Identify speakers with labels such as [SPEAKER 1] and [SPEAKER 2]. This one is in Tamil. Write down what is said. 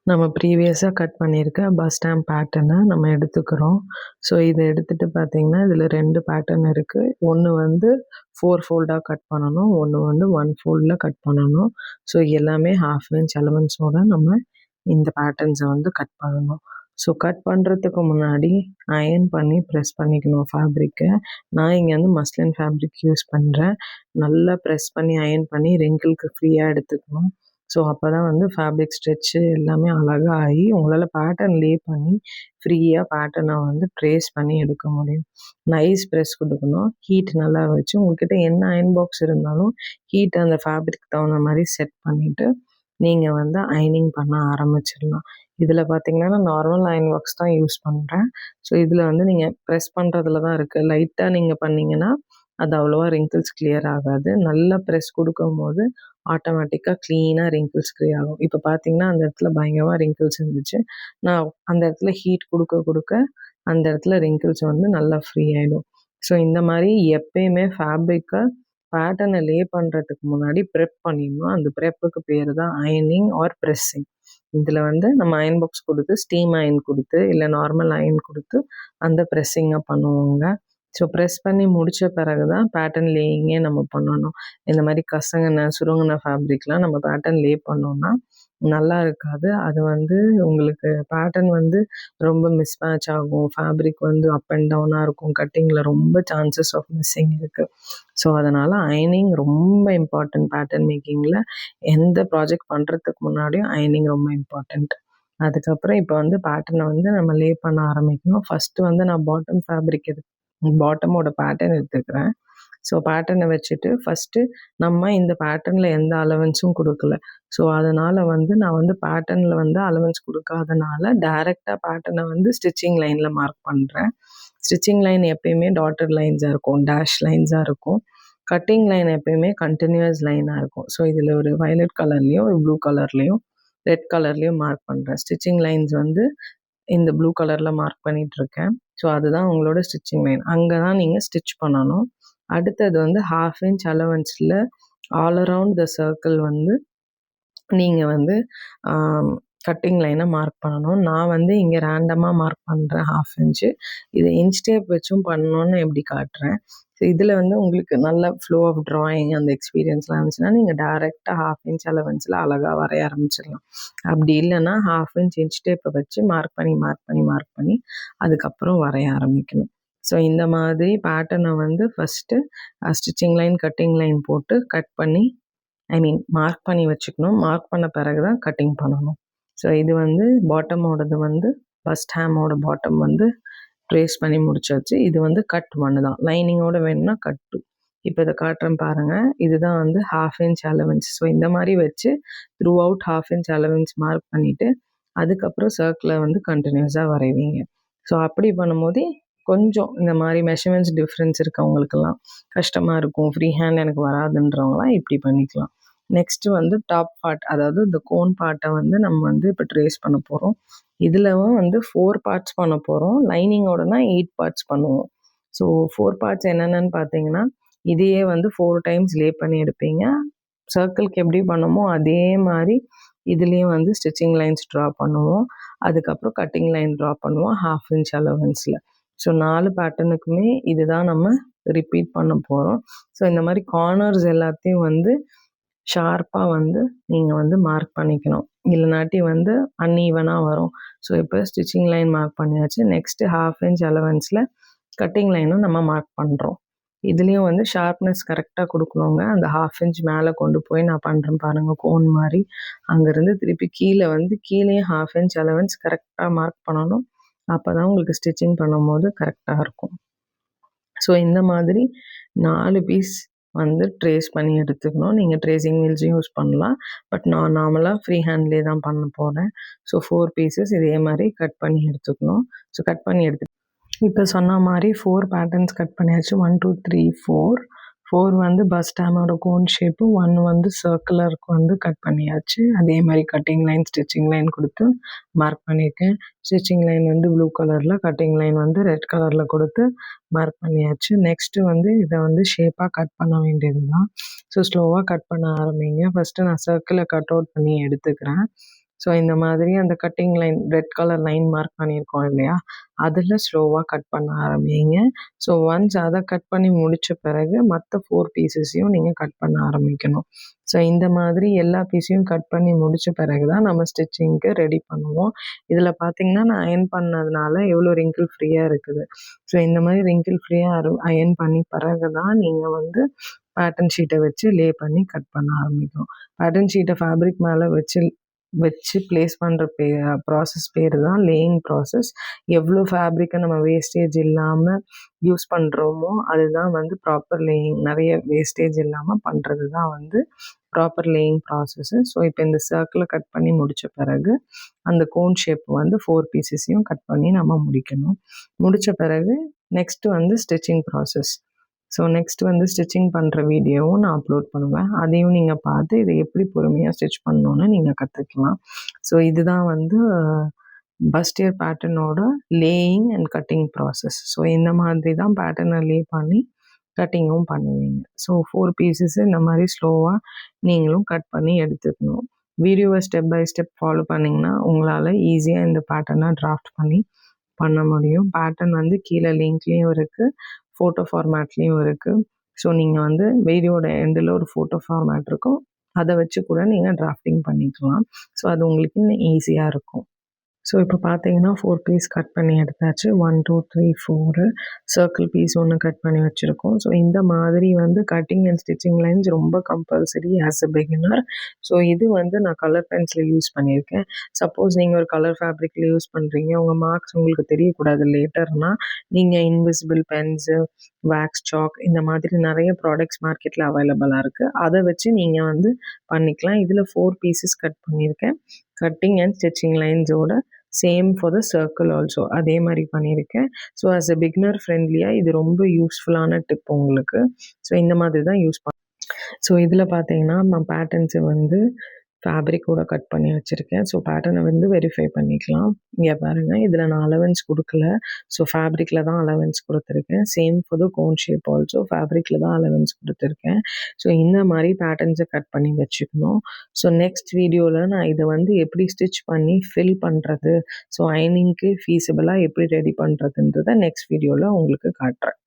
[SPEAKER 1] நம்ம ப்ரீவியஸா கட் பண்ணியிருக்க பஸ் ஸ்டாம்ப் பேட்டர்ன நம்ம எடுத்துக்கிறோம். ஸோ இத எடுத்துட்டு பார்த்தீங்கன்னா, இதில 2 பேட்டர்ன் இருக்கு. ஒண்ணு வந்து 4 ஃபோல்டா கட் பண்ணணும். ஒண்ணு வந்து 1 ஃபோல்ட்ல கட் பண்ணணும். ஸோ எல்லாமே 1/2 இன்ச் அலவன்ஸோட நம்ம இந்த பேட்டர்ன்ஸ வந்து கட் பண்ணணும். ஸோ கட் பண்ணுறதுக்கு முன்னாடி அயர்ன் பண்ணி ப்ரெஸ் பண்ணிக்கணும் ஃபேப்ரிக்க. நான் இங்க வந்து மஸ்லின் ஃபேப்ரிக் யூஸ் பண்றேன். நல்லா ப்ரெஸ் பண்ணி அயர்ன் பண்ணி ரிங்கிள்க்கு ஃப்ரீயா எடுத்துக்கணும். ஸோ அப்பதான் வந்து ஃபேப்ரிக் ஸ்ட்ரெச்சு எல்லாமே அழகா ஆகி உங்களால பேட்டர்ன் லே பண்ணி ஃப்ரீயா பேட்டர்ன வந்து ட்ரேஸ் பண்ணி எடுக்க முடியும். நைஸ் ப்ரெஸ் குடுக்கணும். ஹீட் நல்லா வச்சு உங்ககிட்ட என்ன அயர்ன் பாக்ஸ் இருந்தாலும் ஹீட் அந்த ஃபேப்ரிக் தகுந்த மாரி செட் பண்ணிட்டு, நீங்க வந்து அயர்னிங் பண்ண ஆரம்பிச்சிடலாம். இதில பார்த்தீங்கன்னா, நான் நார்மல் அயர்ன் பாக்ஸ் தான் யூஸ் பண்றேன். ஸோ இதில வந்து நீங்க ப்ரெஸ் பண்றதுல தான் இருக்கு. லைட்டா நீங்க பண்ணீங்கன்னா, அது அவ்வளவா ரிங்கிள்ஸ் கிளியர் ஆகாது. நல்லா ப்ரெஸ் குடுக்கும்போது ஆட்டோமேட்டிக்கா கிளீனா ரிங்கிள்ஸ் கிளியர் ஆகும். இப்ப பார்த்தீங்கன்னா, அந்த இடத்துல பயங்கரமா ரிங்கிள்ஸ் இருந்துச்சு. நான் அந்த இடத்துல ஹீட் குடுக்க குடுக்க அந்த இடத்துல ரிங்கிள்ஸ் வந்து நல்லா ஃப்ரீ ஆயிடும். ஸோ இந்த மாரி எப்பயுமே ஃபேப்ரிக்க பேட்டர்ன லே பண்றதுக்கு முன்னாடி ப்ரெப் பண்ணிடணும். அந்த ப்ரெப்புக்கு பேரு தான் அயர்னிங் ஆர் பிரஸ்ஸிங். இதுல வந்து நம்ம அயர்ன் பாக்ஸ் குடுத்து, ஸ்டீம் அயர்ன் குடுத்து, இல்ல நார்மல் அயர்ன் குடுத்து அந்த பிரஸ்ஸிங்க பண்ணுவோங்க. ஸோ ப்ரெஸ் பண்ணி முடிச்ச பிறகு தான் பேட்டர்ன் லேயிங்கே நம்ம பண்ணணும். இந்த மாரி கசங்குன, சுருங்குன ஃபேப்ரிக்லாம் நம்ம பேட்டர்ன் லே பண்ணோம்னா, நல்லா இருக்காது. அது வந்து உங்களுக்கு பேட்டர்ன் வந்து ரொம்ப மிஸ்மேட்ச் ஆகும். ஃபேப்ரிக் வந்து அப் அண்ட் டவுனா இருக்கும். கட்டிங்ல ரொம்ப சான்சஸ் ஆஃப் மிஸ்ஸிங் இருக்கு. ஸோ அதனால அயர்னிங் ரொம்ப இம்பார்ட்டன்ட் பேட்டர்ன் மேக்கிங்ல. எந்த ப்ராஜெக்ட் பண்றதுக்கு முன்னாடியும் அயர்னிங் ரொம்ப இம்பார்ட்டன்ட். அதுக்கப்புறம் இப்ப வந்து பேட்டர்ன வந்து நம்ம லே பண்ண ஆரம்பிக்கணும். ஃபர்ஸ்ட்டு வந்து நான் பாட்டமோட பேட்டர்ன் எடுத்துக்கிறேன். ஸோ பேட்டர்ன வச்சுட்டு ஃபர்ஸ்ட்டு நம்ம இந்த பேட்டர்ன்ல எந்த அலவன்ஸும் குடுக்கல. ஸோ அதனால வந்து நான் வந்து பேட்டர்ன்ல வந்து அலவன்ஸ் குடுக்காதனால, டைரக்ட்டா பேட்டர்ன வந்து ஸ்டிச்சிங் லைன்ல மார்க் பண்றேன். ஸ்டிச்சிங் லைன் எப்பயுமே டாட்டட் லைன்ஸா இருக்கும். டேஷ் லைன்ஸா இருக்கும். கட்டிங் லைன் எப்பயுமே கன்டினியூயஸ் லைனா இருக்கும். ஸோ இதில ஒரு வயலட் கலர்லயும், ஒரு ப்ளூ கலர்லயும், ரெட் கலர்லயும் மார்க் பண்றேன். ஸ்டிச்சிங் லைன்ஸ் வந்து இந்த ப்ளூ கலர்ல மார்க் பண்ணிட்டுருக்கேன். ஸோ அதுதான் உங்களோட ஸ்டிச்சிங் லைன். அங்க தான் நீங்க ஸ்டிச் பண்ணணும். அடுத்தது வந்து 1/2 இன்ச் அலவன்ஸ்ல ஆல் அரவுண்ட் த சர்க்கிள் வந்து நீங்க வந்து ஆம் கட்டிங் லைன மார்க் பண்ணணும். நான் வந்து இங்க ரேண்டமா மார்க் பண்றேன் 1/2 இன்ச்சு. இத இன்ச் டேப் வச்சும் பண்ணணும்னு எப்படி காட்டுறேன். ஸோ இதில வந்து உங்களுக்கு நல்ல ஃப்ளோ ஆஃப் ட்ராயிங் அந்த எக்ஸ்பீரியன்ஸ்லாம் இருந்துச்சுன்னா, நீங்க டைரக்ட்டா 1/2 இன்ச் அலவன்ஸ்ல அழகா வரைய ஆரம்பிச்சிடலாம். அப்படி இல்லன்னா 1/2 இன்ச் இன்ச் டேப்ப வச்சு மார்க் பண்ணி அதுக்கப்புறம் வரைய ஆரம்பிக்கணும். ஸோ இந்த மாதிரி பேட்டர்ன வந்து first stitching line, cutting line போட்டு கட் பண்ணி மார்க் பண்ணி வச்சுக்கணும். மார்க் பண்ண பிறகு தான் கட்டிங் பண்ணணும். ஸோ இது வந்து பாட்டமோடது வந்து ஃபர்ஸ்ட் ஹேமோட பாட்டம் வந்து ட்ரேஸ் பண்ணி முடிச்சாச்சு. இது வந்து கட் 1 தான். லைனிங்கோட வேணும்னா கட் 2. இப்ப இத காட்டுறேன் பாருங்க. இதுதான் வந்து 1/2 இன்ச் அலவன்ஸ். ஸோ இந்த மாரி வச்சு through out 1/2 inch allowance mark பண்ணிட்டு, அதுக்கப்புறம் சர்க்கிள வந்து கன்டினியூஸா வரைவீங்க. ஸோ அப்படி பண்ணும்போது கொஞ்சம் இந்த மாரி மெஷர்மென்ட்ஸ் டிஃபரன்ஸ் இருக்கவங்களுக்கெல்லாம் கஷ்டமா இருக்கும். ஃப்ரீ ஹேண்ட் எனக்கு வராதுன்றவங்கலாம் இப்படி பண்ணிக்கலாம். நெக்ஸ்ட்டு வந்து டாப் பார்ட், அதாவது இந்த கோன் பார்ட்ட வந்து நம்ம வந்து இப்ப ட்ரேஸ் பண்ண போறோம். இதுலவும் வந்து 4 பார்ட்ஸ் பண்ண போறோம். லைனிங்கோடனா 8 பார்ட்ஸ் பண்ணுவோம். ஸோ 4 பார்ட்ஸ் என்னென்னன்னு பார்த்தீங்கன்னா, இதையே வந்து 4 டைம்ஸ் லே பண்ணி எடுப்பீங்க. சர்க்கிள்க்கு எப்படி பண்ணோமோ அதே மாரி இதுலயும் வந்து ஸ்டிச்சிங் லைன்ஸ் ட்ரா பண்ணுவோம். அதுக்கப்புறம் கட்டிங் லைன் ட்ரா பண்ணுவோம் 1/2 இன்ச் அலவன்ஸ்ல. ஸோ 4 பேட்டர்னுக்குமே இதுதான் நம்ம ரிப்பீட் பண்ண போறோம். ஸோ இந்த மாரி கார்னர்ஸ் எல்லாத்தையும் வந்து ஷார்ப்பா வந்து நீங்க வந்து மார்க் பண்ணிக்கணும். இல்லனாட்டி வந்து அன்ஈவனா வரும். ஸோ இப்போ ஸ்டிச்சிங் லைன் மார்க் பண்ணியாச்சு. நெக்ஸ்ட்டு 1/2 இன்ச் அலவன்ஸ்ல கட்டிங் லைனும் நம்ம மார்க் பண்றோம். இதுலயும் வந்து ஷார்ப்னஸ் கரெக்ட்டா குடுக்கணுங்க. அந்த 1/2 இன்ச் மேல கொண்டு போய் நான் பண்றேன் பாருங்க கோன் மாரி. அங்கருந்து திருப்பி கீழ வந்து கீழயும் 1/2 இன்ச் அலவன்ஸ் கரெக்ட்டா மார்க் பண்ணணும். அப்பதான் உங்களுக்கு ஸ்டிச்சிங் பண்ணும்போது கரெக்ட்டா இருக்கும். ஸோ இந்த மாதிரி 4 பீஸ் வந்து ட்ரேஸ் பண்ணி எடுத்துக்கணும். நீங்க ட்ரேசிங் வீல்ஸும் யூஸ் பண்ணலாம். பட் நான் நார்மலா ஃப்ரீ ஹேண்ட்லயே தான் பண்ண போறேன். ஸோ 4 பீஸஸ் இதே மாரி கட் பண்ணி எடுத்துக்கணும். ஸோ கட் பண்ணி இப்ப சொன்ன மாரி 4 பேட்டர்ன்ஸ் கட் பண்ணியாச்சு. 1, 2, 3, 4. 4 வந்து பஸ் ஸ்டாமோட கோன் ஷேப்பு, 1 வந்து சர்க்குலருக்கு வந்து கட் பண்ணியாச்சு. அதே மாரி கட்டிங் லைன், ஸ்டிச்சிங் லைன் குடுத்து மார்க் பண்ணியிருக்கேன். ஸ்டிச்சிங் லைன் வந்து ப்ளூ கலர்ல, கட்டிங் லைன் வந்து ரெட் கலர்ல குடுத்து மார்க் பண்ணியாச்சு. நெக்ஸ்ட்டு வந்து இத வந்து ஷேப்பா கட் பண்ண வேண்டியது தான். ஸோ ஸ்லோவா கட் பண்ண ஆரம்பிங்க. ஃபர்ஸ்ட்டு நான் சர்க்கிள கட் அவுட் பண்ணி எடுத்துக்கிறேன். ஸோ இந்த மாதிரி அந்த cutting line red colour line mark பண்ணியிருக்கோம் இல்லையா, அதில் ஸ்லோவாக கட் பண்ண ஆரம்பிங்க. ஸோ ஒன்ஸ் அதை கட் பண்ணி முடித்த பிறகு மற்ற 4 பீசஸையும் நீங்கள் கட் பண்ண ஆரம்பிக்கணும். ஸோ இந்த மாதிரி எல்லா பீஸையும் கட் பண்ணி முடித்த பிறகு தான் நம்ம ஸ்டிச்சிங்க்கு ரெடி பண்ணுவோம். இதில் பார்த்தீங்கன்னா நான் அயர்ன் பண்ணதுனால எவ்வளோ ரிங்கிள் ஃப்ரீயாக இருக்குது. ஸோ இந்த மாதிரி ரிங்கிள் ஃப்ரீயாக அயர்ன் பண்ணி பிறகு தான் நீங்கள் வந்து பேட்டர்ன் ஷீட்டை வச்சு லே பண்ணி கட் பண்ண ஆரம்பிக்கணும். பேட்டர்ன் ஷீட்டை ஃபேப்ரிக் மேலே வச்சு ப்ளேஸ் பண்ணுற ப்ராசஸ் பேர் தான் லேயிங் ப்ராசஸ். எவ்வளோ ஃபேப்ரிக்கை நம்ம வேஸ்டேஜ் இல்லாமல் யூஸ் பண்ணுறோமோ அதுதான் வந்து ப்ராப்பர் லேயிங். நிறைய வேஸ்டேஜ் இல்லாமல் பண்ணுறது தான் வந்து ப்ராப்பர் லேயிங் ப்ராசஸ்ஸு. ஸோ இப்போ இந்த சர்க்கிளை கட் பண்ணி முடித்த பிறகு அந்த கோன் ஷேப் வந்து 4 பீசஸையும் கட் பண்ணி நம்ம முடிக்கணும். முடித்த பிறகு நெக்ஸ்ட்டு வந்து ஸ்டிச்சிங் ப்ராசஸ். ஸோ நெக்ஸ்ட் வந்து ஸ்டிச்சிங் பண்ணுற வீடியோவும் நான் அப்லோட் பண்ணுவேன். அதையும் நீங்கள் பார்த்து இதை எப்படி பொறுமையாக ஸ்டிச் பண்ணணுன்னு நீங்கள் கற்றுக்கலாம். ஸோ இதுதான் வந்து பஸ்டியர் பேட்டர்னோட laying and cutting process. So இந்த மாதிரி தான் பேட்டர்னை லே பண்ணி கட்டிங்கும் பண்ணுவீங்க. ஸோ 4 பீசஸ் இந்த மாதிரி ஸ்லோவாக நீங்களும் கட் பண்ணி எடுத்துக்கணும். வீடியோவை ஸ்டெப் பை ஸ்டெப் ஃபாலோ பண்ணிங்கன்னா உங்களால் ஈஸியாக இந்த பேட்டர்னை டிராஃப்ட் பண்ண முடியும். பேட்டர்ன் வந்து கீழே லிங்க்லேயும் இருக்குது, ஃபோட்டோ ஃபார்மேட்லேயும் இருக்குது. ஸோ நீங்கள் வந்து வீடியோட எண்டில் ஒரு ஃபோட்டோ ஃபார்மேட் இருக்கும், அதை வச்சு கூட நீங்கள் டிராஃப்டிங் பண்ணிக்கலாம். ஸோ அது உங்களுக்கு இன்னும் ஈஸியாக இருக்கும். ஸோ இப்போ பார்த்தீங்கன்னா 4 பீஸ் கட் பண்ணி எடுத்தாச்சு. 1, 2, 3, 4 சர்க்கிள் பீஸ் ஒன்று கட் பண்ணி வச்சுருக்கோம். ஸோ இந்த மாதிரி வந்து கட்டிங் அண்ட் ஸ்டிச்சிங் லைன்ஸ் ரொம்ப compulsory as a beginner. So இது வந்து நான் கலர் பென்சில் யூஸ் பண்ணியிருக்கேன். சப்போஸ் நீங்கள் ஒரு கலர் ஃபேப்ரிக்கில் யூஸ் பண்ணுறீங்க, உங்கள் மார்க்ஸ் உங்களுக்கு தெரியக்கூடாது லேட்டர்னால், நீங்கள் இன்விசிபிள் பென்ஸு, வேக்ஸ் சாக் இந்த மாதிரி நிறைய ப்ராடக்ட்ஸ் மார்க்கெட்டில் அவைலபிளாக இருக்குது. அதை வச்சு நீங்கள் வந்து பண்ணிக்கலாம். இதில் 4 பீசஸ் கட் பண்ணியிருக்கேன். கட்டிங் அண்ட் ஸ்டிச்சிங் லைன்ஸோட same for the circle also அதே மாதிரி பண்ணியிருக்கேன். ஸோ ஆஸ் எ பிகினர் ஃப்ரெண்ட்லியாக இது ரொம்ப யூஸ்ஃபுல்லான டிப் உங்களுக்கு. ஸோ இந்த மாதிரி தான் யூஸ் ஸோ இதில் பார்த்தீங்கன்னா நான் பேட்டர்ன்ஸை வந்து ஃபேப்ரிக்கோட கட் பண்ணி வச்சுருக்கேன். ஸோ பேட்டர்னை வந்து வெரிஃபை பண்ணிக்கலாம். இங்கே பாருங்கள், இதில் நான் அலவன்ஸ் கொடுக்கல. ஸோ ஃபேப்ரிக்கில் தான் அலவன்ஸ் கொடுத்துருக்கேன். Same for the cone shape also ஃபேப்ரிக்கில் தான் அலவன்ஸ் கொடுத்துருக்கேன். ஸோ இந்த மாதிரி பேட்டர்ன்ஸை கட் பண்ணி வச்சுக்கணும். ஸோ நெக்ஸ்ட் வீடியோவில் நான் இதை வந்து எப்படி ஸ்டிச் பண்ணி ஃபில் பண்ணுறது, ஸோ அயனிங்க்கு ஃபீஸிபிளாக எப்படி ரெடி பண்ணுறதுன்றதை நெக்ஸ்ட் வீடியோவில் உங்களுக்கு காட்டுறேன்.